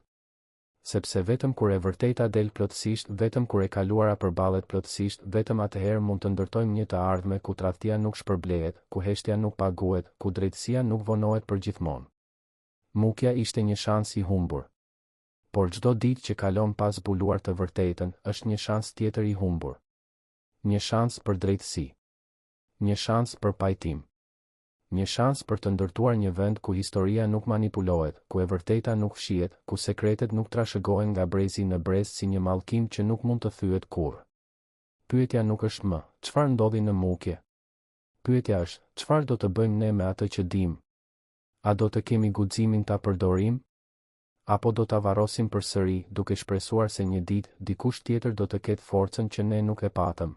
Sepse vetëm kur e vërteta del plotësisht, vetëm kur e kaluara përballet plotësisht, vetëm atëherë mund të ndërtojmë një të ardhme ku tradhtia nuk shpërblehet, ku heshtja nuk paguhet, ku drejtësia nuk vonohet përgjithmonë. Mukja ishte një shans i humbur. Por çdo ditë që kalon pas zbuluar të vërtetën, është një shans tjetër i humbur. Një shans për drejtësi. Një shans për pajtim. Një shans për të ndërtuar një vend ku historia nuk manipulohet, ku e vërteta nuk fshihet, ku sekretet nuk trashëgohen nga brezi në brez si një mallkim që nuk mund të thyet kurrë. Pyetja nuk është më, çfarë ndodhi në Mukje? Pyetja është, çfarë do të bëjmë ne me atë që dimë? A do të kemi guximin ta përdorim? Apo do ta varrosim përsëri, duke shpresuar se një ditë dikush tjetër do të ketë forcën që ne nuk e patëm?